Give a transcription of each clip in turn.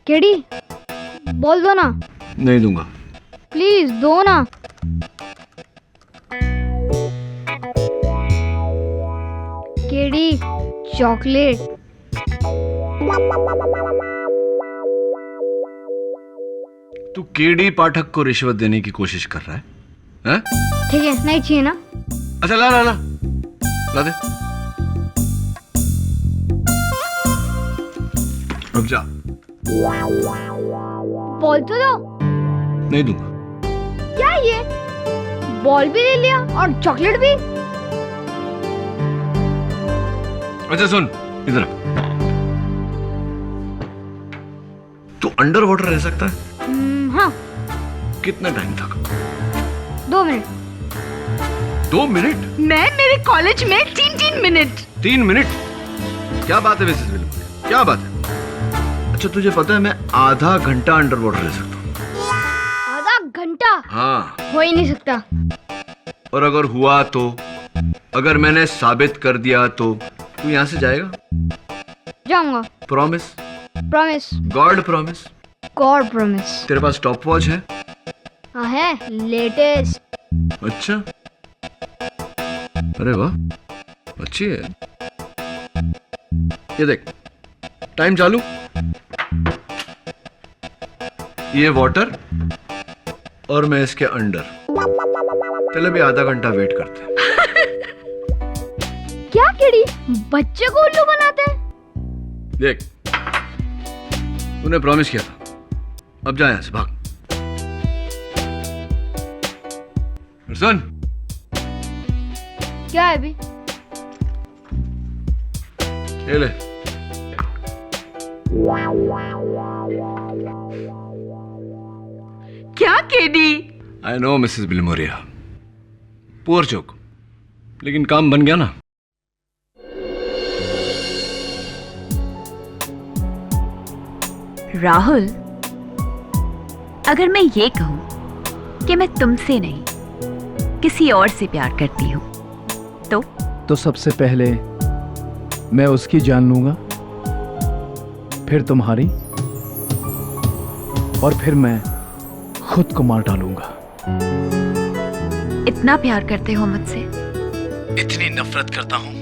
KD, बोल दो ना। नहीं दूंगा। प्लीज दो ना। KD, chocolate. तू केडी पाठक को रिश्वत देने की कोशिश कर रहा है? हैं? ठीक है, नहीं चाहिए ना? अच्छा ला ला ला ला दे। रुक जा। बॉल तो दो। नहीं दूंगा। क्या ये? बॉल भी ले लिया और चॉकलेट भी। अच्छा सुन इधर। तू अंडर वाटर रह सकता है? हाँ। कितना टाइम तक? 2 मिनट। 2 मिनट? मैं मेरे कॉलेज में 3 मिनट। 3 मिनट? क्या बात है मिसेस विलियम? क्या बात है? अच्छा तुझे पता है मैं आधा घंटा अंडर वाटर रह सकता हूँ। आधा घंटा? हाँ। हो ही नहीं सकता। और अगर हुआ तो, अगर मैंने साबित कर दिया तो तू यहाँ से जाएगा? जाऊंगा। Promise? Promise. God promise? God promise. तेरे पास स्टॉप वॉच है? हाँ है, लेटेस्ट। अच्छा, अरे वाह, अच्छी है। ये देख, टाइम चालू। ये वाटर और मैं इसके अंडर। चलो भी आधा घंटा वेट करते हैं। क्या केडी, बच्चे को उल्लू बनाते हैं? देख, तूने प्रॉमिस किया था, अब जा यहाँ से, भाग। सुन। क्या है अभी? ये ले। क्या KD? I know Mrs Bilimoria, poor joke, लेकिन काम बन गया ना। राहुल, अगर मैं ये कहूं कि मैं तुमसे नहीं किसी और से प्यार करती हूं तो सबसे पहले मैं उसकी जान लूंगा, फिर तुम्हारी, और फिर मैं खुद को मार डालूंगा। इतना प्यार करते हो मुझसे? इतनी नफरत करता हूं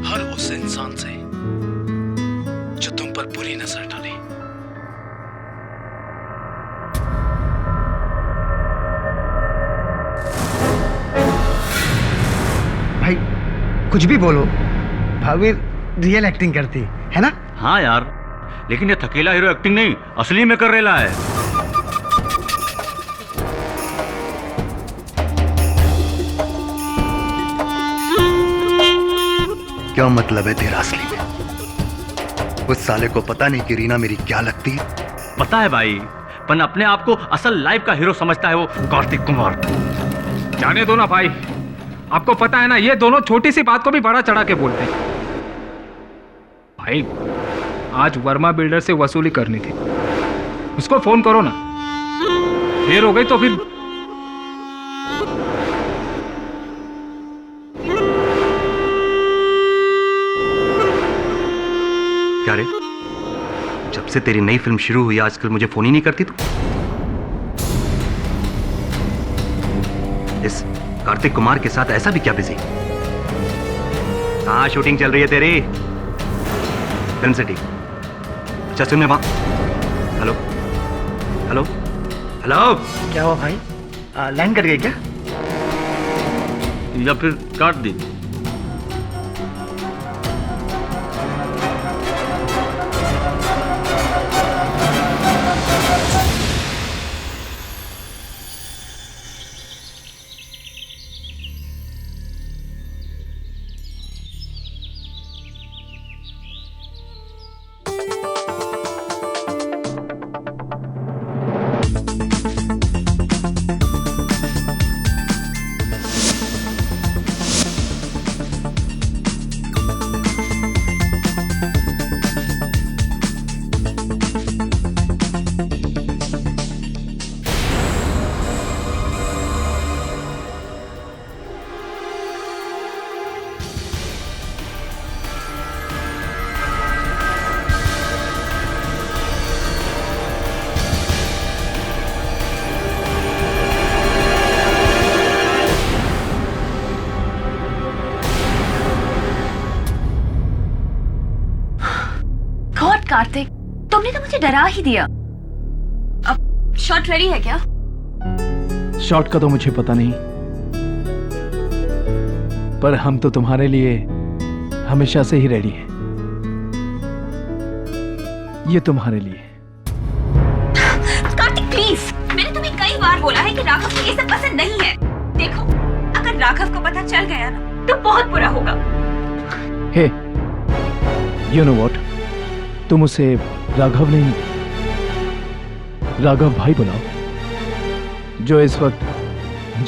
हर उस इंसान से जो तुम पर बुरी नजर डाले। भाई कुछ भी बोलो, भाभी रियल एक्टिंग करती है ना? हाँ यार, लेकिन ये थकेला हीरो एक्टिंग नहीं, असली में कर रेला है। क्या मतलब है तेरा असली में? उस साले को पता नहीं कि रीना मेरी क्या लगती है? पता है भाई, पर अपने आप को असल लाइफ का हीरो समझता है वो कार्तिक कुमार। जाने दो ना भाई, आपको पता है ना, ये दोनों छोटी सी बात को भी बड़ा चढ़ा के बोलते हैं। भाई आज वर्मा बिल्डर से वसूली करनी थी, उसको फोन करो ना। देर हो गई तो फिर क्या रे, जब से तेरी नई फिल्म शुरू हुई आजकल मुझे फोन ही नहीं करती तू? इस कार्तिक कुमार के साथ ऐसा भी क्या बिजी? कहाँ शूटिंग चल रही है तेरी? Film city. अच्छा सुन मैं वहां। Hello hello hello. क्या हुआ भाई, लाइन कट गई क्या? या फिर काट दी? कार्तिक, तुमने तो मुझे डरा ही दिया। अब शॉट रेडी है क्या? शॉट का तो मुझे पता नहीं, पर हम तो तुम्हारे लिए हमेशा से ही रेडी हैं। ये तुम्हारे लिए। कार्तिक प्लीज, मैंने तुम्हें कई बार बोला है कि राघव को ये सब पसंद नहीं है। देखो, अगर राघव को पता चल गया ना तो बहुत बुरा होगा। हे, यू नो व्हाट, तुम उसे राघव नहीं, राघव भाई बुलाओ, जो इस वक्त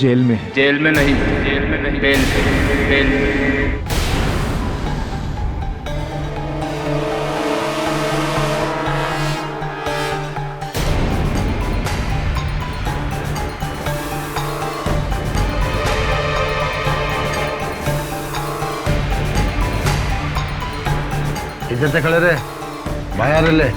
जेल में है। जेल में नहीं, बेल में। इधर से खड़े रहे, बाहर ले।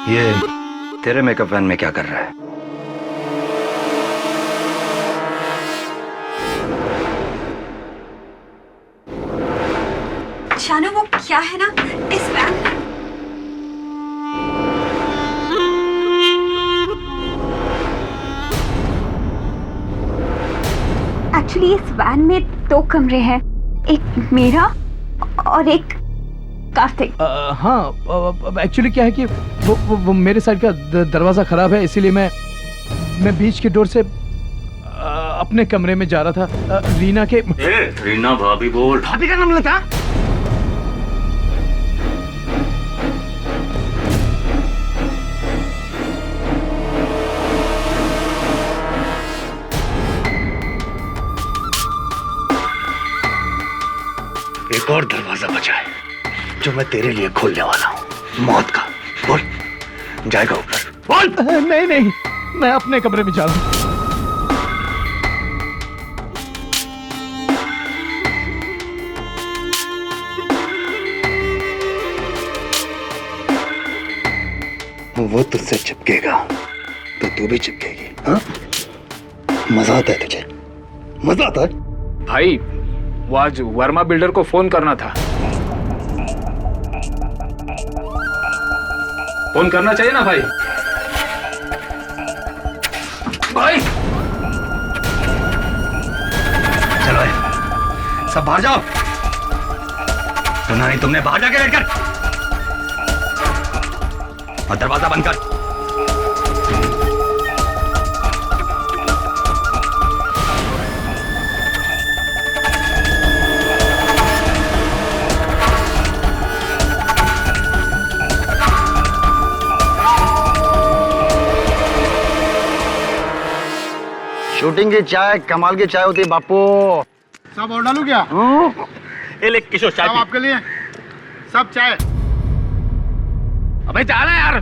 ये तेरे मेकअप वैन में क्या कर रहा है? शानू, वो क्या है ना इस वैन में। एक्चुअली इस वैन में 2 कमरे हैं, एक मेरा और एक कार्तिक। हाँ, एक्चुअली क्या है कि वो मेरे साइड का दरवाजा खराब है, इसीलिए मैं बीच के डोर से अपने कमरे में जा रहा था। रीना के रीना भाभी बोल। भाभी का नाम लेता? एक और दरवाजा बचा है जो मैं तेरे लिए खोलने वाला हूँ, मौत का। बोल, जाएगा ऊपर? बोल। नहीं, मैं अपने कमरे में जा रहा हूँ। वो तुझसे चिपकेगा तो तू भी चिपकेगी। हाँ, मजा आता है तुझे? मजा आता है? भाई, वो आज वर्मा बिल्डर को फोन करना था। फोन करना चाहिए ना भाई? भाई चलो सब बाहर जाओ। सुना नहीं तुमने? बाहर जाके बैठ कर और दरवाजा बंद कर। शूटिंग की चाय कमाल की चाय होती है बापू। सब और डालू क्या? ये ले किशोर चाय सब आपके लिए, सब चाय। अबे जा रहा है यार।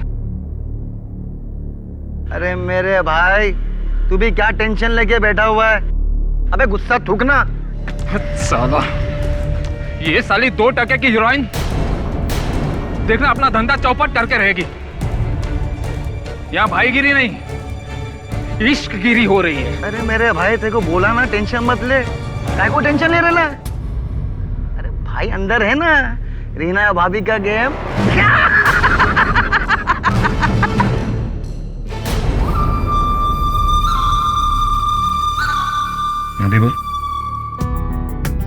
अरे मेरे भाई, तू भी क्या टेंशन लेके बैठा हुआ है? अबे गुस्सा थूक ना। साला, ये साली 2 टके की हीरोइन देखना अपना धंधा चौपट करके रहेगी। यहाँ भाईगिरी नहीं, इश्कगिरी हो रही है। अरे मेरे भाई, तेरे को बोला ना टेंशन मत ले। काय को टेंशन ले रहा? अरे भाई अंदर है ना रीना या भाभी का गेम। अभी बोल,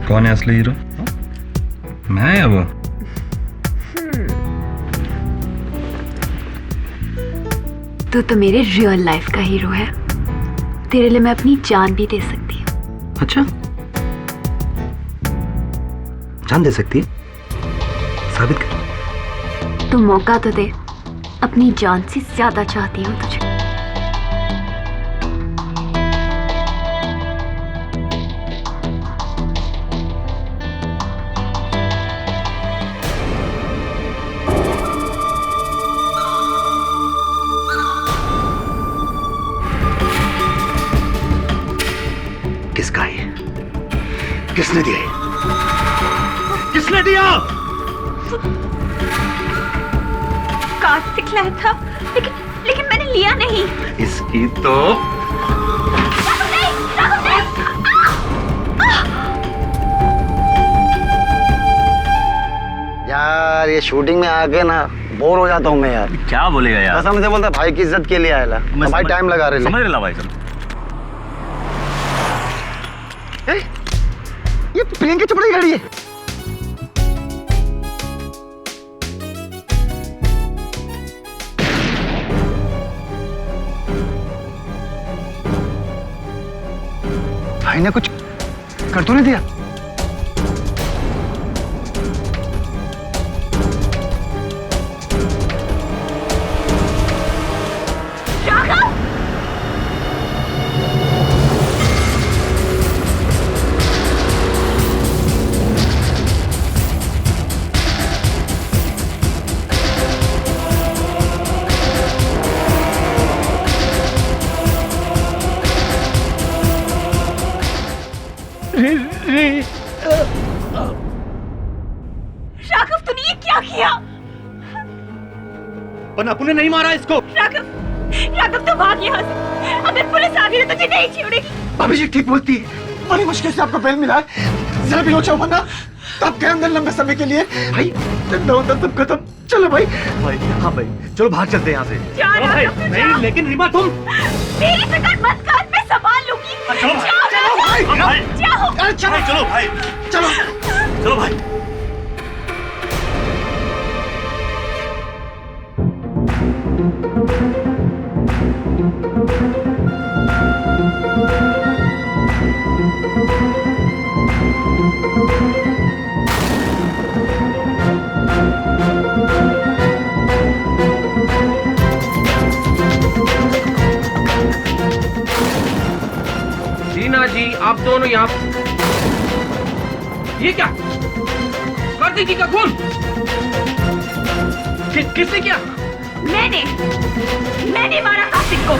कौन है असली हीरो? मैं या वो? तो मेरे रियल लाइफ का हीरो है। तेरे लिए मैं अपनी जान भी दे सकती हूँ। अच्छा, जान दे सकती है? साबित कर। तू मौका तो दे। अपनी जान से ज्यादा चाहती हूँ तुझे। किसने दिया? किसने दिया? कार्तिक लाया था, लेकिन मैंने लिया नहीं। इसकी तो यार ये शूटिंग में आके ना बोर हो जाता हूँ मैं यार। क्या बोलेगा यार? कसम से बोलता भाई की इज्जत के लिए आया तो भाई टाइम लगा रहे समझ रहे भाई? ये प्रियंका चोपड़ा की गाड़ी है। भाई ने कुछ कर तो नहीं दिया? राघव, तूने ये क्या किया? पर अपू ने नहीं मारा इसको। राघव तो भाग यहाँ से। अगर पुलिस आ गई तो तुझे नहीं छोड़ेगी। भाभी जी ठीक बोलती है, बड़ी मुश्किल से आपको बेल मिला है। जरा भी नोचा वरना तब के अंदर लंबे समय के लिए भाई ठंडा होता तब खत्म। चलो भाई। भाई हाँ भाई, चलो भाग चलते हैं यहाँ से। भाई नहीं, लेकिन रीमा तुम मेरी फिक्र मत कर, मैं संभाल लूंगी। चलो भाई, चलो चलो भाई, चलो भाई। रीना जी, आप दोनों यहाँ। ये क्या? कार्तिक जी का खून किसने किया? मैंने मारा कार्तिक को।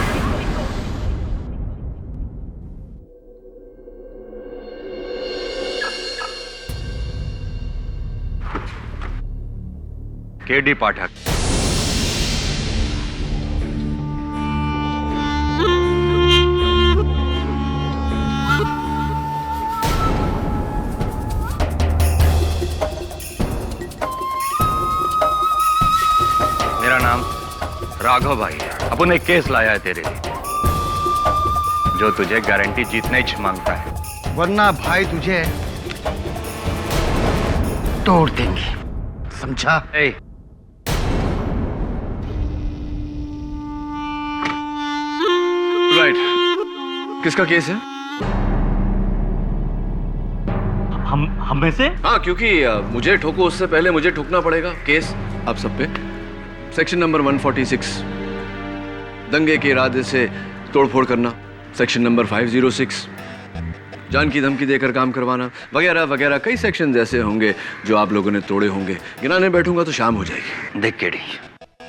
केडी पाठक। मेरा नाम राघव भाई है। अपन एक केस लाया है तेरे लिए, जो तुझे गारंटी जीतने ही मांगता है, वरना भाई तुझे तोड़ देंगे, समझा? राइट। किसका केस है? हम में से? हाँ, क्योंकि मुझे ठोको उससे पहले मुझे ठोकना पड़ेगा। केस आप सब पे सेक्शन नंबर 146 दंगे के इरादे से तोड़फोड़ करना, सेक्शन नंबर 506 जान की धमकी देकर काम करवाना, वगैरह वगैरह कई सेक्शन ऐसे होंगे जो आप लोगों ने तोड़े होंगे। गिनाने बैठूंगा तो शाम हो जाएगी। देख केडी,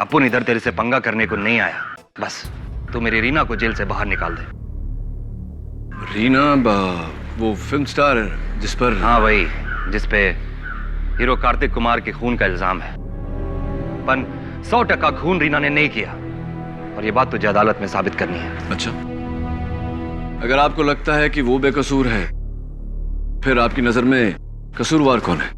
अपुन इधर तेरे से पंगा करने को नहीं आया। बस तू मेरी रीना को जेल से बाहर निकाल दे। रीना वो फिल्म स्टार जिस पर? हाँ वही, जिस पे हीरो कार्तिक कुमार के खून का इल्जाम है। पर 100% खून रीना ने नहीं किया, और ये बात तुझे अदालत में साबित करनी है। अच्छा, अगर आपको लगता है कि वो बेकसूर है, फिर आपकी नजर में कसूरवार कौन है?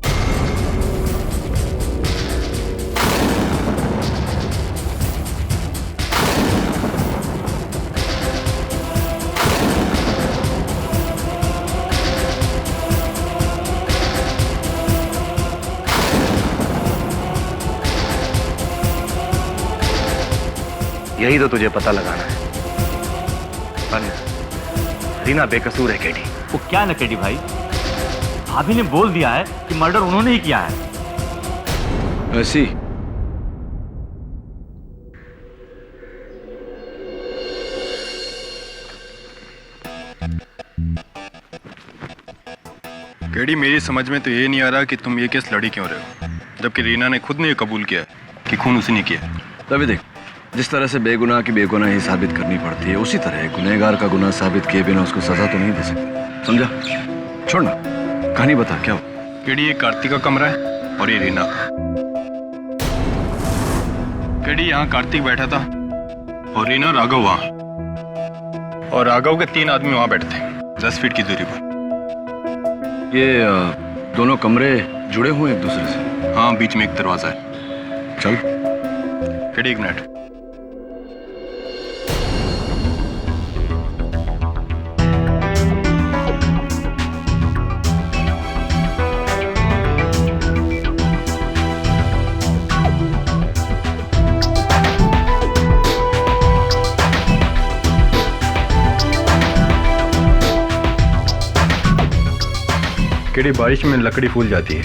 यही तो तुझे पता लगाना है। पर रीना बेकसूर है केडी। वो क्या न केडी भाई, भाभी ने बोल दिया है कि मर्डर उन्होंने ही किया है। ऐसी केडी, मेरी समझ में तो ये नहीं आ रहा कि तुम ये केस लड़ी क्यों रहे हो, जबकि रीना ने खुद ने ये कबूल किया कि खून उसी ने किया। तभी देख, जिस तरह से बेगुनाह की बेगुनाही साबित करनी पड़ती है, उसी तरह गुनहगार का गुनाह साबित किए बिना उसको सजा तो नहीं दे सकते। समझा? छोड़ना। कहानी बता, क्या हो? केडी, ये कार्तिक का कमरा है और ये रीना का। केडी, यहाँ कार्तिक बैठा था और रीना राघव वहां, और राघव के 3 आदमी वहां बैठे थे 10 फीट की दूरी पर। ये दोनों कमरे जुड़े हुए एक दूसरे से? हाँ, बीच में एक दरवाजा है। चल। केडी, एक मिनट। केडी, बारिश में लकड़ी फूल जाती है,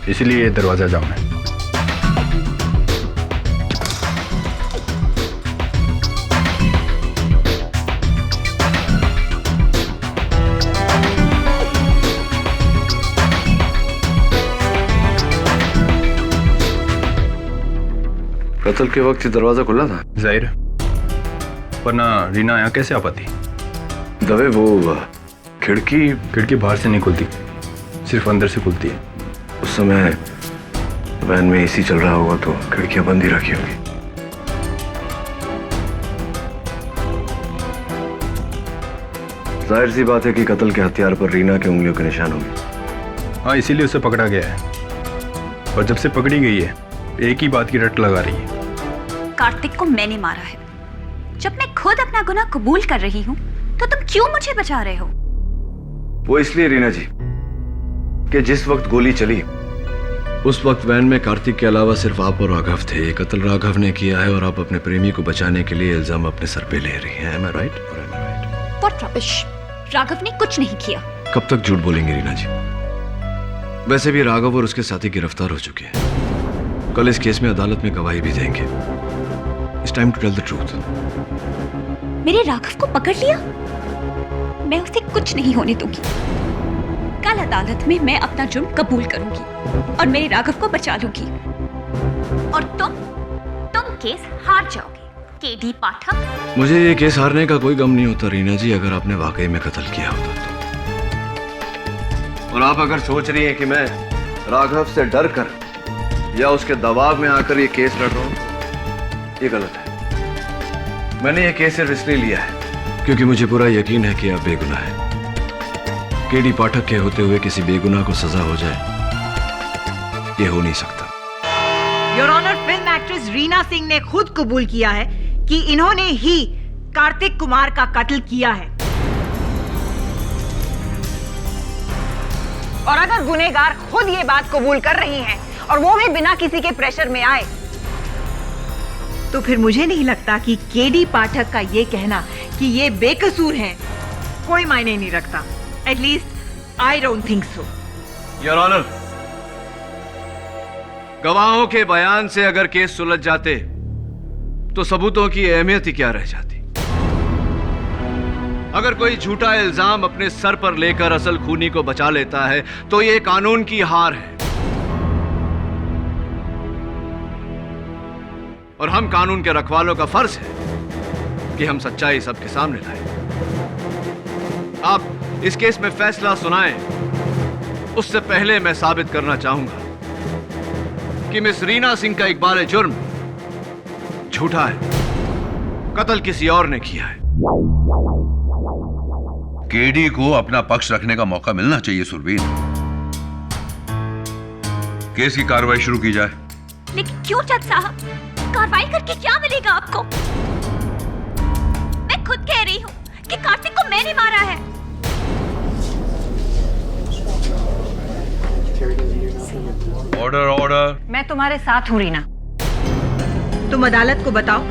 इसलिए ये दरवाजा जाम है। कत्ल के वक्त ये दरवाजा खुला था? जाहिर है, वरना रीना यहाँ कैसे आ पाती? दवे, वो खिड़की बाहर से नहीं खुलती, सिर्फ अंदर से खुलती है। उस समय वैन में एसी चल रहा होगा तो खिड़कियां बंद ही रखी होगी। जाहिर सी बात है कि कत्ल के हथियार पर रीना के उंगलियों के निशान होंगे। हाँ, इसीलिए उसे पकड़ा गया है, और जब से पकड़ी गई है एक ही बात की रट लगा रही है। कार्तिक को मैंने मारा है। जब मैं खुद अपना गुनाह कबूल कर रही हूँ तो तुम क्यों मुझे बचा रहे हो? वो इसलिए रीना जी कि जिस वक्त गोली चली उस वक्त वैन में कार्तिक के अलावा सिर्फ आप और राघव थे। ये कत्ल राघव ने किया है और आप अपने प्रेमी को बचाने के लिए इल्जाम अपने सर पे ले रही हैं। Am I right? Or am I right? What rubbish! Raghav ने कुछ नहीं किया। कब तक झूठ बोलेंगे रीना जी? वैसे भी राघव और उसके साथी गिरफ्तार हो चुके हैं। कल इस केस में अदालत में गवाही भी देंगे। It's time to tell the truth. मेरे राघव को पकड़ लिया? मैं उसे कुछ नहीं होने दूंगी। कल अदालत में मैं अपना जुर्म कबूल करूंगी और मेरे राघव को बचा लूंगी। और तुम केस हार जाओगे, केडी पाठक। मुझे ये केस हारने का कोई गम नहीं होता रीना जी, अगर आपने वाकई में कत्ल किया होता तो। और आप अगर सोच रही हैं कि मैं राघव से डर कर या उसके दबाव में आकर ये केस लड़ रहा हूं, ये गलत है। मैंने ये केस सिर्फ इसलिए लिया है क्योंकि मुझे पूरा यकीन है कि आप बेगुनाह हैं। केडी पाठक के होते हुए किसी बेगुनाह को सजा हो जाए, ये हो नहीं सकता। Your honour, film actress Reena Singh ने खुद कबूल किया है कि इन्होंने ही कार्तिक कुमार का कत्ल किया है। और अगर गुनहगार खुद ये बात कबूल कर रही हैं और वो भी बिना किसी के प्रेशर में आए, तो फिर मुझे नहीं लगता कि केडी पाठक का ये कहना कि ये बेकसूर हैं कोई मायने नहीं रखता। At least I don't think so. Your Honor, गवाहों के बयान से अगर केस सुलझ जाते तो सबूतों की अहमियत ही क्या रह जाती। अगर कोई झूठा इल्जाम अपने सर पर लेकर असल खूनी को बचा लेता है तो ये कानून की हार है, और हम कानून के रखवालों का फर्ज है कि हम सच्चाई सबके सामने लाएं। आप इस केस में फैसला सुनाएं, उससे पहले मैं साबित करना चाहूंगा कि मिस रीना सिंह का इकबाल जुर्म झूठा है, कत्ल किसी और ने किया है। केडी को अपना पक्ष रखने का मौका मिलना चाहिए सुरवीर। केस की कार्रवाई शुरू की जाए। लेकिन क्यों जज साहब? कार्रवाई करके क्या मिलेगा आपको? मैं खुद कह रही हूँ कि कार्तिक को मैंने मारा है। Order order. मैं तुम्हारे साथ हूं रीना। तुम अदालत को बताओ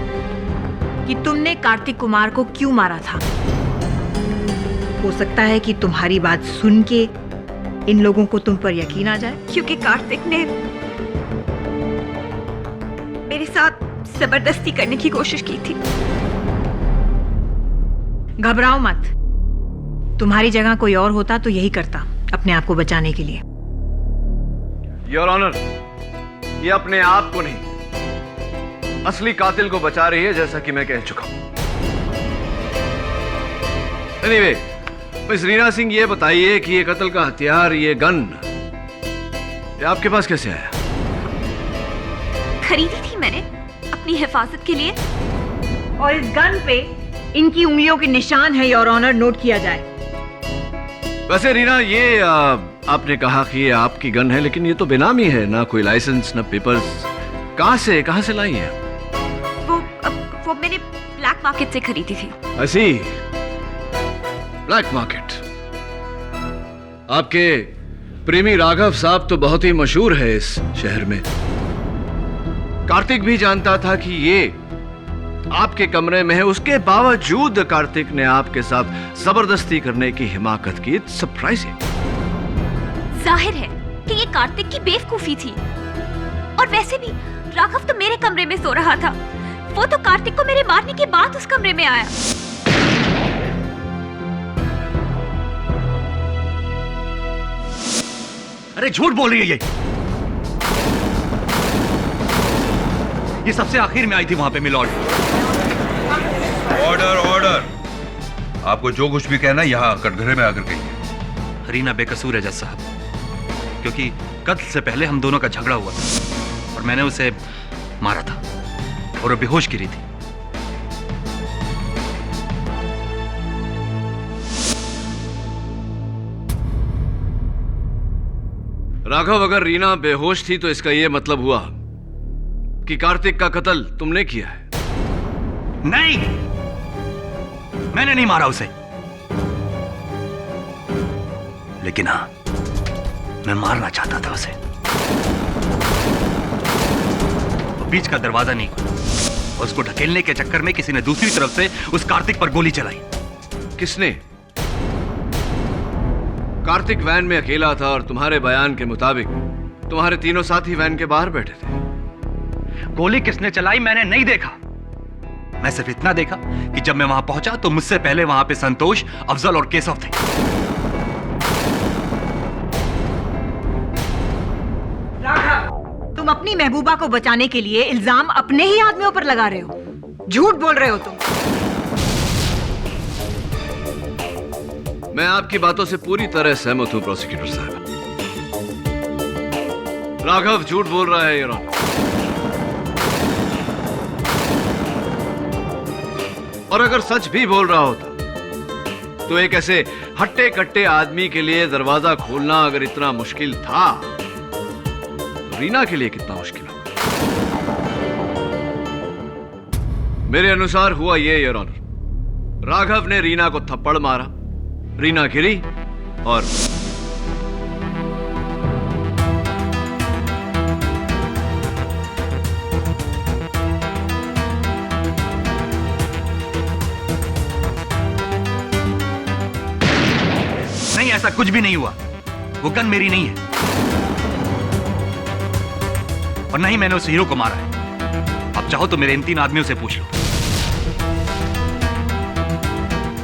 कि तुमने कार्तिक कुमार को क्यों मारा था। हो सकता है कि तुम्हारी बात सुन के इन लोगों को तुम पर यकीन आ जाए। क्योंकि कार्तिक ने मेरे साथ जबरदस्ती करने की कोशिश की थी। घबराओ मत, तुम्हारी जगह कोई और होता तो यही करता अपने आप को बचाने के लिए। योर ऑनर, ये अपने आप को नहीं, असली कातिल को बचा रही है, जैसा कि मैं कह चुका हूं। एनीवे, मिस रीना सिंह, ये बताइए कि ये कत्ल का हथियार, ये गन, ये आपके पास कैसे आया? खरीदी थी मैंने अपनी हिफाजत के लिए। और इस गन पे इनकी उंगलियों के निशान है, योर ऑनर, नोट किया जाए। वैसे रीना, ये आपने कहा कि ये आपकी गन है, लेकिन ये तो बेनामी है, ना कोई लाइसेंस, ना पेपर्स। कहां से लाई है? वो मैंने ब्लैक मार्केट से खरीदी थी। ऐसी ब्लैक मार्केट? आपके प्रेमी राघव साहब तो बहुत ही मशहूर है इस शहर में। कार्तिक भी जानता था कि ये आपके कमरे में है, उसके बावजूद कार्तिक ने आपके साथ जबरदस्ती करने की हिमाकत की। सरप्राइजिंग। जाहिर है कि ये कार्तिक की बेवकूफी थी। और वैसे भी राघव तो मेरे कमरे में सो रहा था। वो तो कार्तिक को मेरे मारने के बाद उस कमरे में आया। अरे झूठ बोल रही है ये सबसे आखिर में आई थी वहां पे मिलॉर्ड। Order order. आपको जो कुछ भी कहना यहां कटघरे में आकर कहिए। रीना बेकसूर है जज साहब, क्योंकि कत्ल से पहले हम दोनों का झगड़ा हुआ था और मैंने उसे मारा था और वो बेहोश गिरी थी। राघव, अगर रीना बेहोश थी तो इसका यह मतलब हुआ कि कार्तिक का कत्ल तुमने किया है। नहीं, मैंने नहीं मारा उसे, लेकिन हाँ, मैं मारना चाहता था उसे। बीच का दरवाजा नहीं खुला और उसको ढकेलने के चक्कर में किसी ने दूसरी तरफ से उस कार्तिक पर गोली चलाई। किसने? कार्तिक वैन में अकेला था और तुम्हारे बयान के मुताबिक तुम्हारे तीनों साथी वैन के बाहर बैठे थे। गोली किसने चलाई मैंने नहीं देखा। मैं सिर्फ इतना देखा कि जब मैं वहां पहुंचा तो मुझसे पहले वहां पे संतोष, अफजल और केशव थे। राघव, तुम अपनी महबूबा को बचाने के लिए इल्जाम अपने ही आदमियों पर लगा रहे हो। झूठ बोल रहे हो तुम। मैं आपकी बातों से पूरी तरह सहमत हूं प्रोसिक्यूटर साहब। राघव झूठ बोल रहा है, योर ऑनर। और अगर सच भी बोल रहा होता तो एक ऐसे हट्टे कट्टे आदमी के लिए दरवाजा खोलना अगर इतना मुश्किल था तो रीना के लिए कितना मुश्किल होगा। मेरे अनुसार हुआ ये, योर ऑनर। राघव ने रीना को थप्पड़ मारा, रीना गिरी और नहीं, ऐसा कुछ भी नहीं हुआ। वो गन मेरी नहीं है और नहीं मैंने उस हीरो को मारा है। अब चाहो तो मेरे इन तीन आदमियों से पूछ लो।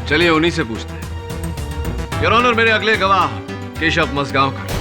चलिए उन्हीं से पूछते हैं। योर ऑनर, मेरे अगले गवाह केशव मसगांवकर।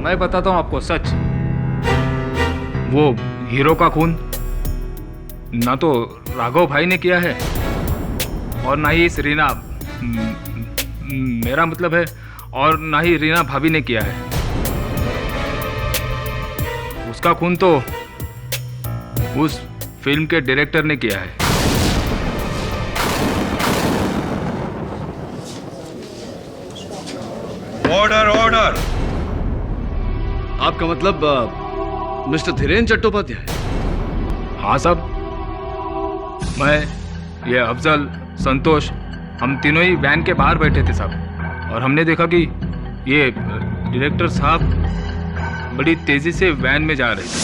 मैं बताता हूं आपको सच। वो हीरो का खून ना तो राघव भाई ने किया है और ना ही इस रीना, मेरा मतलब है, और ना ही रीना भाभी ने किया है। उसका खून तो उस फिल्म के डायरेक्टर ने किया है। Order order. आपका मतलब मिस्टर धीरेन्द्र चट्टोपाध्याय? हाँ साहब, मैं, ये अफजल, संतोष, हम तीनों ही वैन के बाहर बैठे थे साहब, और हमने देखा कि ये डायरेक्टर साहब बड़ी तेजी से वैन में जा रहे थे।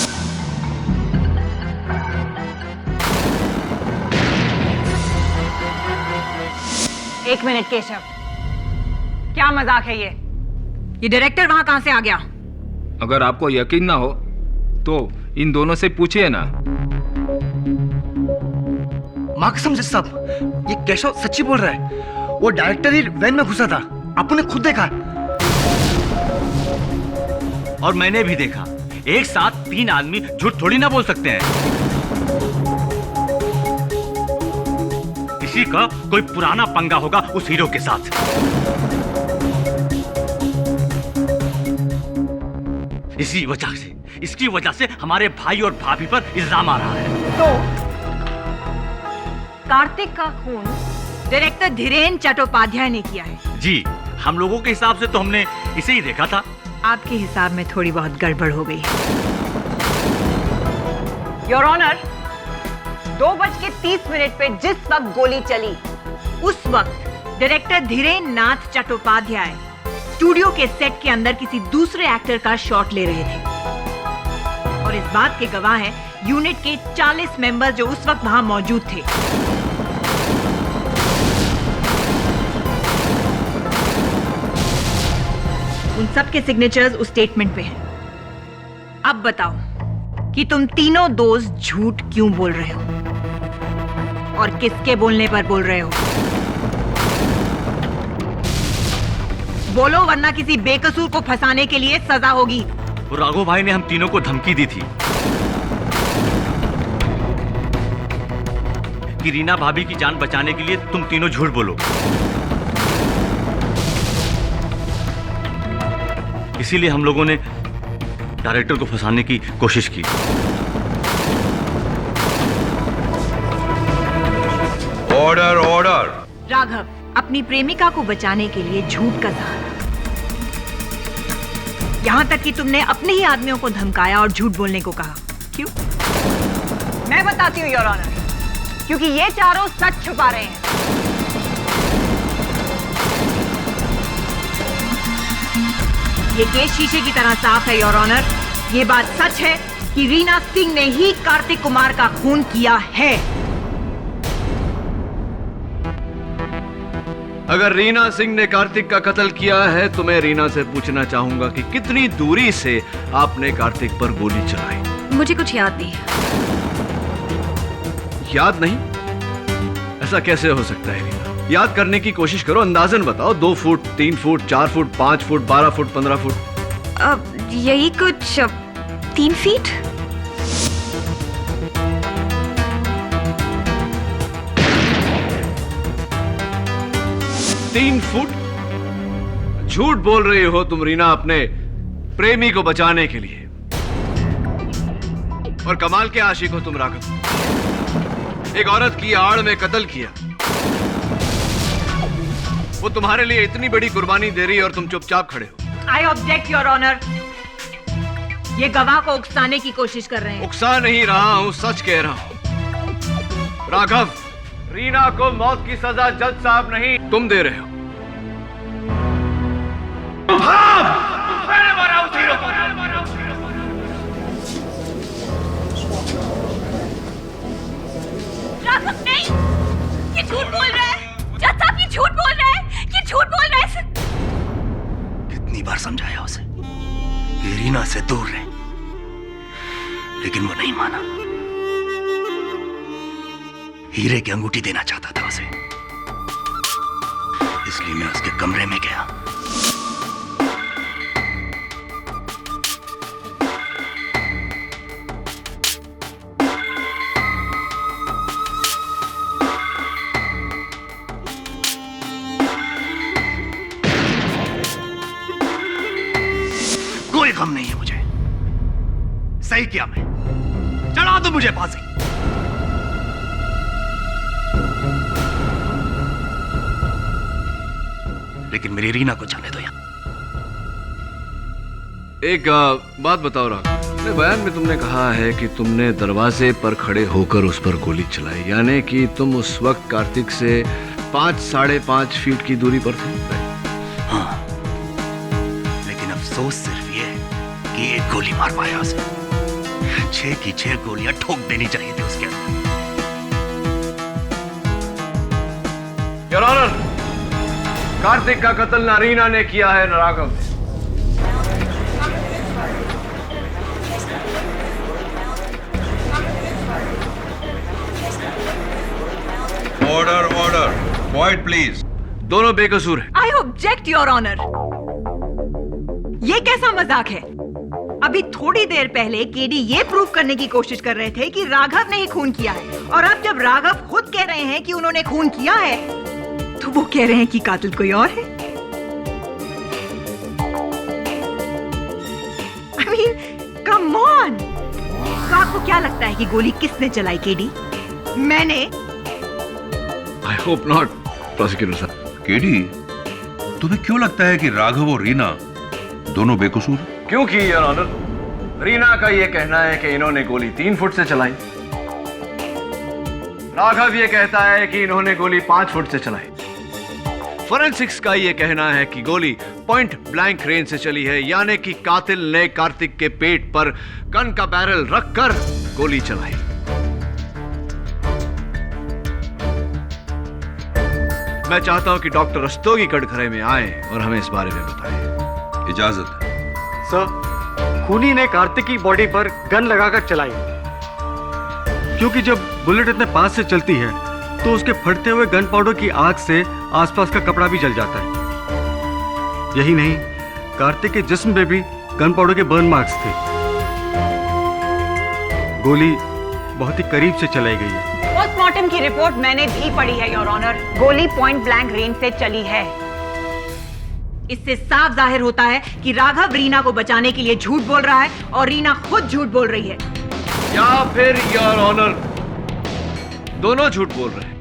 एक मिनट केशव, क्या मजाक है ये? ये डायरेक्टर वहां कहां से आ गया? अगर आपको यकीन ना हो तो इन दोनों से पूछिए ना। माँ कसम जज साहब, ये केशव सच्ची बोल रहा है। वो डायरेक्टर ही वैन में घुसा था, आपने खुद देखा। और मैंने भी देखा। एक साथ 3 आदमी झूठ थोड़ी ना बोल सकते हैं। किसी का कोई पुराना पंगा होगा उस हीरो के साथ। इसकी वजह से हमारे भाई और भाभी पर इल्जाम आ रहा है। तो कार्तिक का खून डायरेक्टर धीरेन चट्टोपाध्याय ने किया है। जी, हम लोगों के हिसाब से तो हमने इसे ही देखा था। आपके हिसाब में थोड़ी बहुत गड़बड़ हो गई। योर ऑनर, 2:30 पे जिस वक्त गोली चली, उस वक्त डायरेक्टर धीरेन नाथ चट्टोपाध्याय स्टूडियो के सेट के अंदर किसी दूसरे एक्टर का शॉट ले रहे थे। और इस बात के गवाह हैं यूनिट के 40 मेंबर जो उस वक्त वहां मौजूद थे। उन सब के सिग्नेचर्स उस स्टेटमेंट पे हैं। अब बताओ कि तुम तीनों दोस्त झूठ क्यों बोल रहे हो और किसके बोलने पर बोल रहे हो? बोलो, वरना किसी बेकसूर को फंसाने के लिए सजा होगी। राघव भाई ने हम तीनों को धमकी दी थी कि रीना भाभी की जान बचाने के लिए तुम तीनों झूठ बोलो। इसीलिए हम लोगों ने डायरेक्टर को फंसाने की कोशिश की। Order order. राघव, अपनी प्रेमिका को बचाने के लिए झूठ का सहारा, यहाँ तक कि तुमने अपने ही आदमियों को धमकाया और झूठ बोलने को कहा। क्यों? मैं बताती हूँ योर ऑनर, क्योंकि ये चारों सच छुपा रहे हैं। ये केस शीशे की तरह साफ है योर ऑनर। ये बात सच है कि रीना सिंह ने ही कार्तिक कुमार का खून किया है। अगर रीना सिंह ने कार्तिक का कत्ल किया है तो मैं रीना से पूछना चाहूंगा कि कितनी दूरी से आपने कार्तिक पर गोली चलाई? मुझे कुछ याद नहीं। याद नहीं? ऐसा कैसे हो सकता है रीना? याद करने की कोशिश करो, अंदाजन बताओ। 2 foot, 3 foot, 4 foot, 5 foot, 12 foot, 15 foot? यही कुछ 3 फीट। तीन फुट? झूठ बोल रही हो तुम रीना अपने प्रेमी को बचाने के लिए। और कमाल के आशिक हो तुम राघव। एक औरत की आड़ में कत्ल किया, वो तुम्हारे लिए इतनी बड़ी कुर्बानी दे रही है और तुम चुपचाप खड़े हो। I object your honour. ये गवाह को उकसाने की कोशिश कर रहे हैं। उकसा नहीं रहा हूं, सच कह रहा हूं। राघव, रीना को मौत की सजा जज साहब नहीं तुम दे रहे हो। राघव नहीं, ये झूठ बोल रहा है। जज साहब, ये झूठ बोल रहा है, ये झूठ बोल रहा है। कितनी बार समझाया उसे कि रीना से दूर रहे, लेकिन वो नहीं माना। हीरे की अंगूठी देना चाहता था उसे, इसलिए मैं उसके कमरे में गया। कोई गम नहीं है मुझे। सही किया मैं, चढ़ा दो मुझे फांसी। लेकिन मेरी रीना को जाने दो। यहाँ एक बात बताओ राघव, अपने बयान में तुमने कहा है कि तुमने दरवाजे पर खड़े होकर उस पर गोली चलाई, यानी कि तुम उस वक्त कार्तिक से 5-5.5 फीट की दूरी पर थे। हाँ, लेकिन अफसोस सिर्फ ये कि एक गोली मार पाया उसे। 6 की 6 गोलियां ठोक देनी चाहिए थी उसके अंदर। योर ऑनर, कार्तिक का कत्ल ना रीना ने किया है ना राघव ने। Quiet please. दोनों बेकसूर हैं। I object your honour. ये कैसा मजाक है? अभी थोड़ी देर पहले केडी ये प्रूव करने की कोशिश कर रहे थे कि राघव ने ही खून किया है, और अब जब राघव खुद कह रहे हैं कि उन्होंने खून किया है, तो वो कह रहे हैं कि कातिल कोई और है। I mean, come on! तो आपको क्या लगता है कि गोली किसने चलाई केडी? मैंने? I hope not, प्रोसिक्यूटर साहब। केडी, तुम्हें क्यों लगता है कि राघव और रीना दोनों बेकसूर? क्योंकि योर ऑनर, रीना का यह कहना है कि इन्होंने गोली 3 फुट से चलाई। राघव ये कहता है कि इन्होंने गोली 5 फुट से चलाई। फोरेंसिक्स का यह कहना है कि गोली पॉइंट ब्लैंक रेंज से चली है, यानी कि कातिल ने कार्तिक के पेट पर गन का बैरल रखकर गोली चलाई। मैं चाहता हूं कि डॉक्टर रस्तोगी कटघरे में आए और हमें इस बारे में बताएं। इजाजत है। सर, खूनी ने कार्तिक की बॉडी पर गन लगाकर चलाई, क्योंकि जब बुलेट इतने पास से चलती है तो उसके फटते हुए गन पाउडर की आग से आसपास का कपड़ा भी जल जाता है। यही नहीं, कार्तिक के जिस्म पे भी गन पाउडर के बर्न मार्क्स थे। गोली बहुत ही करीब से चलाई गई है। पोस्टमार्टम की रिपोर्ट मैंने भी पढ़ी है योर ऑनर। गोली पॉइंट ब्लैंक रेंज से चली है। इससे साफ जाहिर होता है कि राघव रीना को बचाने के लिए झूठ बोल रहा है और रीना खुद झूठ बोल रही है। या फिर योर ऑनर, दोनों झूठ बोल रहे हैं,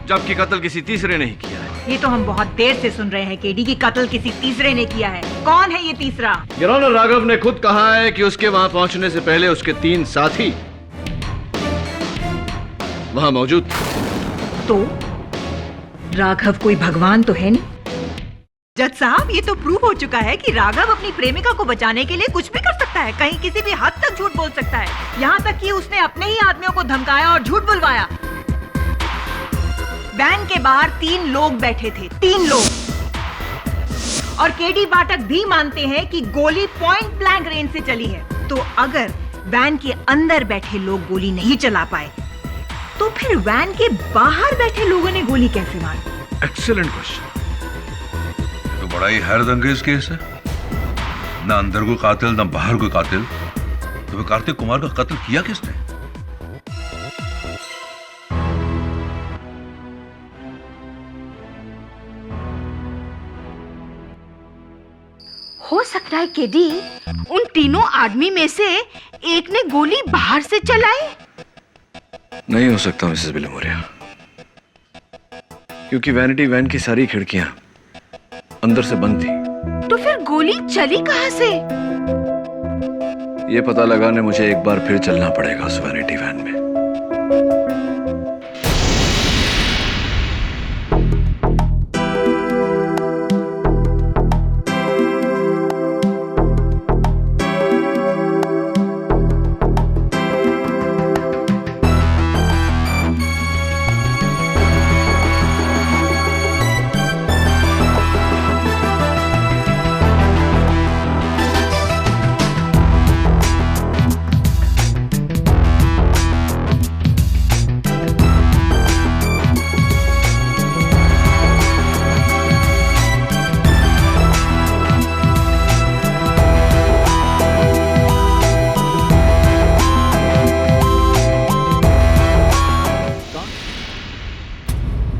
जबकि कत्ल किसी तीसरे ने ही किया है। ये तो हम बहुत देर से सुन रहे हैं केडी की कत्ल किसी तीसरे ने किया है। कौन है ये तीसरा? योर ऑनर, राघव ने खुद कहा है कि उसके वहां पहुंचने से पहले उसके 3 साथी वहां मौजूद थे। तो राघव कोई भगवान तो है नहीं। जज साहब, ये तो प्रूव हो चुका है कि राघव अपनी प्रेमिका को बचाने के लिए कुछ भी कर सकता है, कहीं किसी भी हद तक झूठ बोल सकता है। यहाँ तक कि उसने अपने ही आदमियों को धमकाया और झूठ बुलवाया। वैन के बाहर 3 लोग बैठे थे, 3 लोग, और केडी पाठक भी मानते हैं कि गोली पॉइंट ब्लैंक रेंज से चली है। तो अगर वैन के अंदर बैठे लोग गोली नहीं चला पाए, तो फिर वैन के बाहर बैठे लोगों ने गोली कैसे मारी? Excellent question. तो बड़ा ही हैरतअंगेज केस है। ना अंदर कोई कातिल, ना बाहर कोई कातिल। तो फिर कार्तिक कुमार का कत्ल किया किसने? हो सकता है केडी उन तीनों आदमी में से एक ने गोली बाहर से चलाई। नहीं हो सकता मिसेस बिलमोरिया, क्योंकि वैनिटी वैन की सारी खिड़कियां अंदर से बंद थी। तो फिर गोली चली कहां से? ये पता लगाने मुझे एक बार फिर चलना पड़ेगा उस वैनिटी वैन में।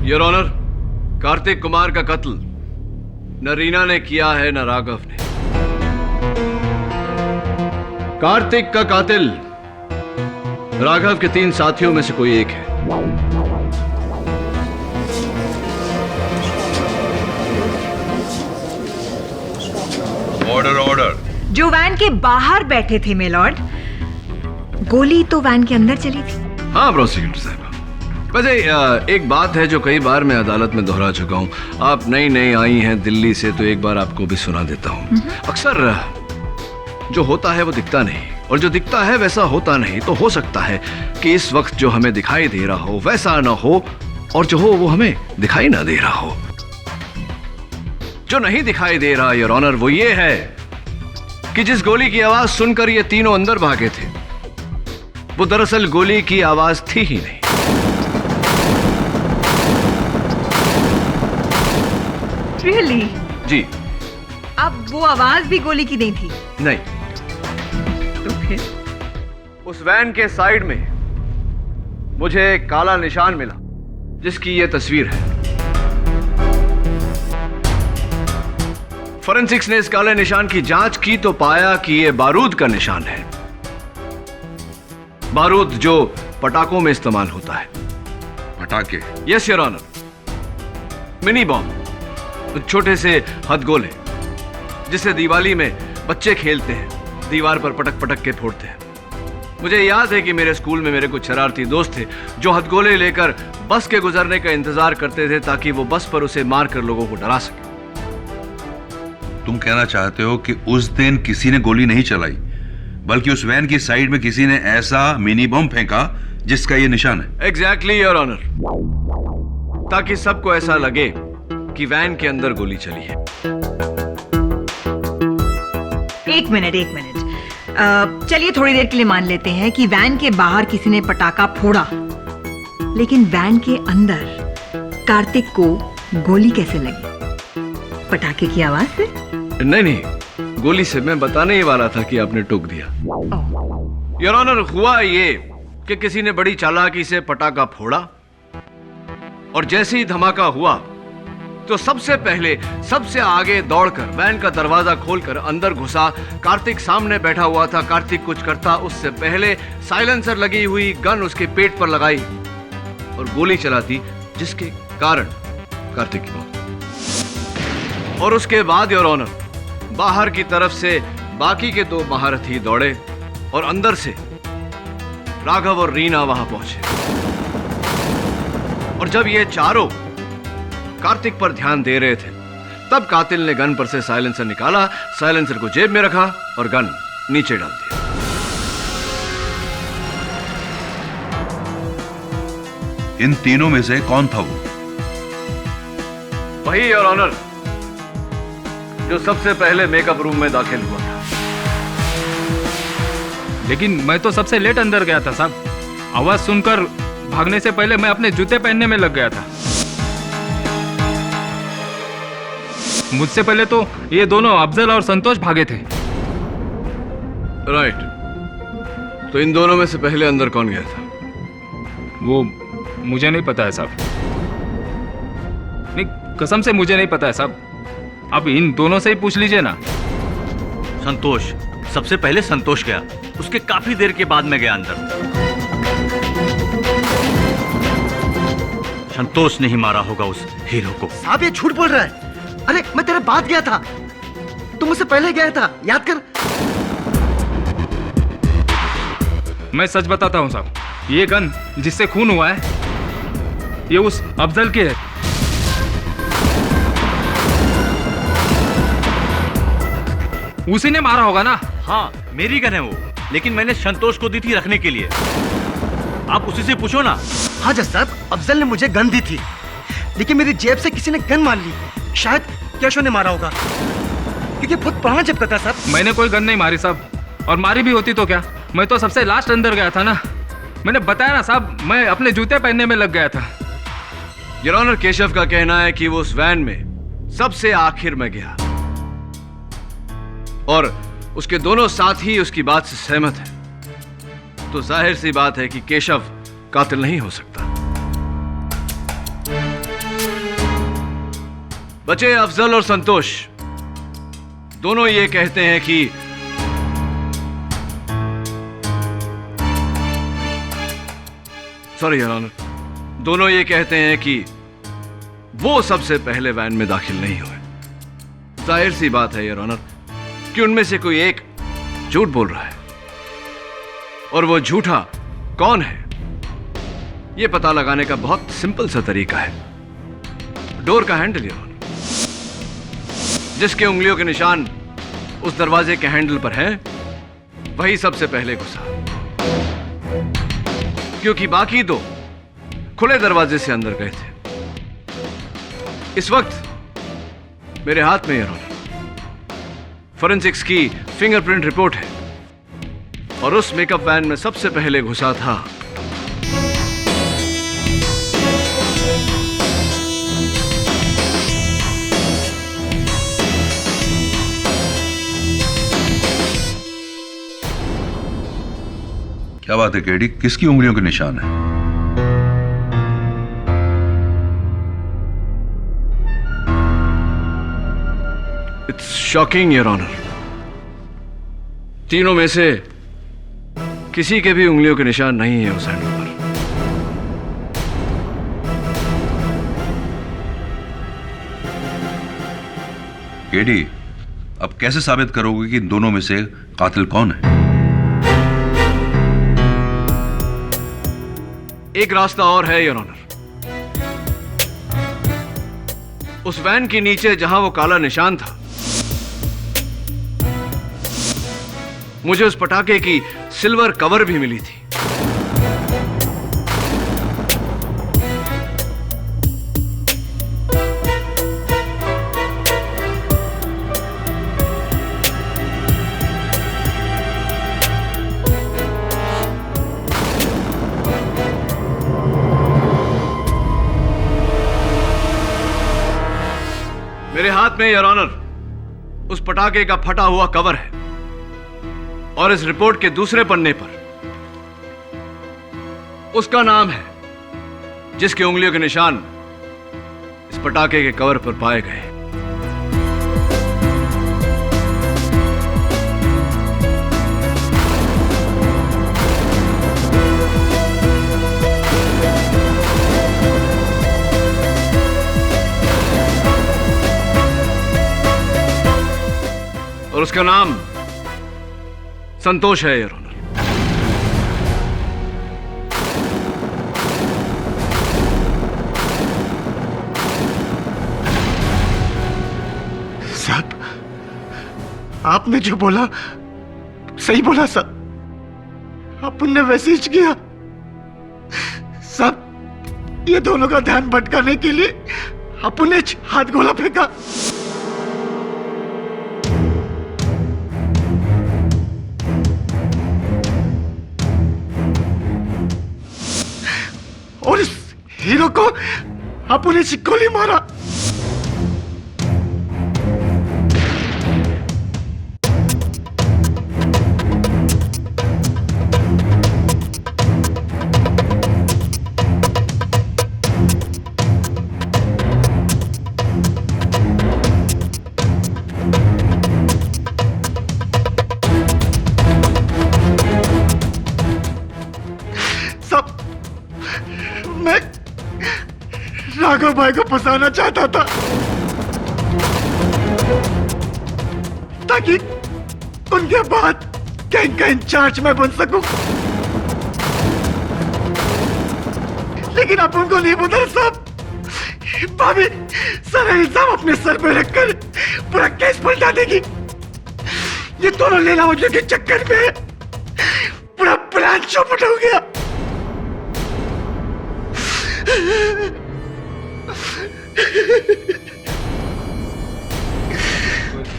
योर ऑनर, कार्तिक कुमार का कत्ल न रीना ने किया है न राघव ने। कार्तिक का कातिल राघव के 3 साथियों में से कोई एक है। Order order. जो वैन के बाहर बैठे थे मेलॉर्ड, गोली तो वैन के अंदर चली थी। हाँ प्रोसिक्यूटर साहब, वैसे एक बात है जो कई बार मैं अदालत में दोहरा चुका हूं। आप नई नई आई हैं दिल्ली से, तो एक बार आपको भी सुना देता हूं। अक्सर जो होता है वो दिखता नहीं, और जो दिखता है वैसा होता नहीं। तो हो सकता है कि इस वक्त जो हमें दिखाई दे रहा हो वैसा ना हो, और जो हो वो हमें दिखाई ना दे रहा हो। जो नहीं दिखाई दे रहा योर ऑनर वो ये है कि जिस गोली की आवाज सुनकर ये तीनों अंदर भागे थे, वो दरअसल गोली की आवाज थी ही नहीं। रियली? जी। अब वो आवाज भी गोली की नहीं थी? नहीं। तो फिर? उस वैन के साइड में मुझे एक काला निशान मिला जिसकी ये तस्वीर है। फोरेंसिक्स ने इस काले निशान की जांच की तो पाया कि ये बारूद का निशान है। बारूद जो पटाखों में इस्तेमाल होता है। पटाखे? Yes your honour. Mini bomb, छोटे से हथगोले जिसे दिवाली में बच्चे खेलते हैं, दीवार पर पटक पटक के फोड़ते हैं। मुझे याद है कि मेरे स्कूल में मेरे कुछ शरारती दोस्त थे जो हथगोले लेकर बस के गुजरने का इंतजार करते थे ताकि वो बस पर उसे मारकर लोगों को डरा सके। तुम कहना चाहते हो कि उस दिन किसी ने गोली नहीं चलाई, बल्कि उस वैन की साइड में किसी ने ऐसा मिनी बम फेंका जिसका ये निशान है? एग्जैक्टली योर ऑनर, ताकि सबको ऐसा लगे कि वैन के अंदर गोली चली है। एक मिनट। चलिए थोड़ी देर के लिए मान लेते हैं कि वैन के बाहर किसी ने पटाखा फोड़ा, लेकिन वैन के अंदर कार्तिक को गोली कैसे लगी? पटाखे की आवाज से? नहीं, गोली से। मैं बताने ही वाला था कि आपने टोक दिया। योर ऑनर, हुआ ये कि किसी ने बड़ी चालाकी से पटाखा फोड़ा और जैसे ही धमाका हुआ तो सबसे पहले सबसे आगे दौड़कर वैन का दरवाजा खोलकर अंदर घुसा। कार्तिक सामने बैठा हुआ था। कार्तिक कुछ करता उससे पहले साइलेंसर लगी हुई गन उसके पेट पर लगाई और गोली चला दी, जिसके कारण कार्तिक की मौत। और उसके बाद योर ऑनर, बाहर की तरफ से बाकी के दो महारथी दौड़े और अंदर से राघव और रीना वहां पहुंचे। और जब ये चारों कार्तिक पर ध्यान दे रहे थे तब कातिल ने गन पर से साइलेंसर निकाला, साइलेंसर को जेब में रखा और गन नीचे डाल दिया। इन तीनों में से कौन था वो? वही योर ऑनर जो सबसे पहले मेकअप रूम में दाखिल हुआ था। लेकिन मैं तो सबसे लेट अंदर गया था साहब। आवाज सुनकर भागने से पहले मैं अपने जूते पहनने में लग गया था। मुझसे पहले तो ये दोनों अफजल और संतोष भागे थे। राइट। तो इन दोनों में से पहले अंदर कौन गया था? वो मुझे नहीं पता है साहब। नहीं, कसम से मुझे नहीं पता है साहब। अब इन दोनों से ही पूछ लीजिए ना। संतोष, सबसे पहले संतोष गया, उसके काफी देर के बाद मैं गया अंदर। संतोष ने ही मारा होगा उस हीरो को। साहब ये झूठ बोल रहा है। अरे मैं तेरे बाद गया था, तुम मुझसे पहले गया था, याद कर। मैं सच बताता हूं साहब, ये गन जिससे खून हुआ है ये उस अफजल की है। उसी ने मारा होगा ना? हाँ, मेरी गन है वो, लेकिन मैंने संतोष को दी थी रखने के लिए। आप उसी से पूछो ना। हाँ जज साहब, अफजल ने मुझे गन दी थी, लेकिन मेरी जेब से किसी ने गन मार ली। शायद कैशो ने मारा होगा, क्योंकि बहुत पुराना जब था साहब। मैंने कोई गन नहीं मारी साहब, और मारी भी होती तो क्या, मैं तो सबसे लास्ट अंदर गया था ना। मैंने बताया ना साहब, मैं अपने जूते पहनने में लग गया था। योर ऑनर, केशव का कहना है कि वो उस वैन में सबसे आखिर में गया और उसके दोनों साथी उसकी बात से सहमत है। तो जाहिर सी बात है कि केशव कातिल नहीं हो सकता। बचे अफजल और संतोष, दोनों ये कहते हैं कि सॉरी योर ऑनर, दोनों ये कहते हैं कि वो सबसे पहले वैन में दाखिल नहीं हुए। जाहिर सी बात है योर ऑनर कि उनमें से कोई एक झूठ बोल रहा है, और वो झूठा कौन है यह पता लगाने का बहुत सिंपल सा तरीका है। डोर का हैंडल योर ऑनर, जिसके उंगलियों के निशान उस दरवाजे के हैंडल पर हैं, वही सबसे पहले घुसा, क्योंकि बाकी दो खुले दरवाजे से अंदर गए थे। इस वक्त मेरे हाथ में योर ऑनर फोरेंसिक्स की फिंगरप्रिंट रिपोर्ट है, और उस मेकअप वैन में सबसे पहले घुसा था क्या बात है केडी, किसकी उंगलियों के निशान है? It's shocking your honour. तीनों में से किसी के भी उंगलियों के निशान नहीं है उस हैंडल पर। केडी, अब कैसे साबित करोगे कि इन दोनों में से कातिल कौन है? एक रास्ता और है योर ऑनर। उस वैन के नीचे जहां वो काला निशान था, मुझे उस पटाखे की सिल्वर कवर भी मिली थी। मेरे हाथ में योर ऑनर उस पटाखे का फटा हुआ कवर है और इस रिपोर्ट के दूसरे पन्ने पर उसका नाम है जिसके उंगलियों के निशान इस पटाखे के कवर पर पाए गए। और उसका नाम संतोष है योर ऑनर। साहब, आपने जो बोला सही बोला साहब। अपन ने वैसे ही किया साहब। ये दोनों का ध्यान भटकाने के लिए अपन ने हाथ गोला फेंका। और इस हीरो को अपन ने गोली मारा। मैं राघव भाई को फंसाना चाहता था ताकि उनके बाद गैंग का इंचार्ज मैं बन सकूं। लेकिन आप उनको नहीं बता साहब। भाभी सारा इल्जाम अपने सर पे रखकर पूरा केस पलटा देगी। ये दोनों लेला मुझे के चक्कर में पूरा प्लान चौपट हो गया।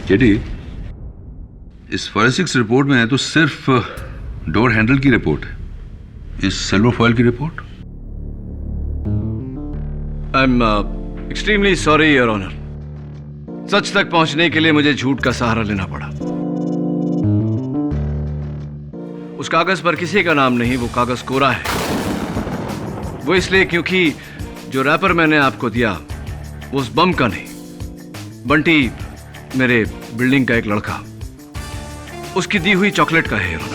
जेडी, इस फॉरेंसिक्स रिपोर्ट में है तो सिर्फ डोर हैंडल की रिपोर्ट है, इस सिल्वर फॉयल की report. I am extremely sorry your honour. सच तक पहुंचने के लिए मुझे झूठ का सहारा लेना पड़ा। उस कागज पर किसी का नाम नहीं, वो कागज कोरा है। वो इसलिए क्योंकि जो रैपर मैंने आपको दिया वो उस बम का नहीं, बंटी मेरे बिल्डिंग का एक लड़का, उसकी दी हुई चॉकलेट का है your honour.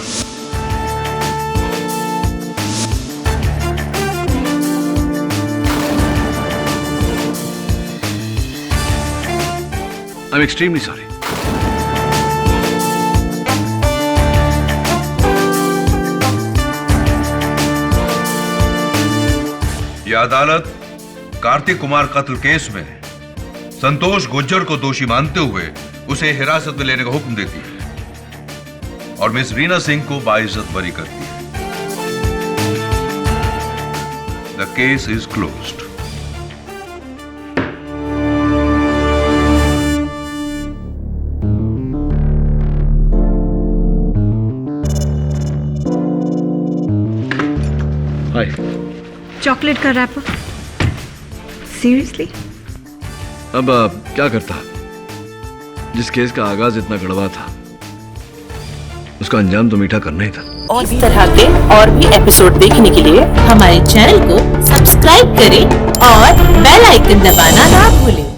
I am extremely sorry. यह अदालत कार्तिक कुमार कत्ल केस में संतोष गुज्जर को दोषी मानते हुए उसे हिरासत में लेने का हुक्म देती है और मिस रीना सिंह को बाइज्जत बरी करती है। The case is closed. Hi. Chocolate का रैपर? सीरियसली? अब क्या करता? जिस केस का आगाज इतना कड़वा था उसका अंजाम तो मीठा करना ही था। और इस तरह के और भी एपिसोड देखने के लिए हमारे चैनल को सब्सक्राइब करें और बेल आइकन दबाना ना भूलें।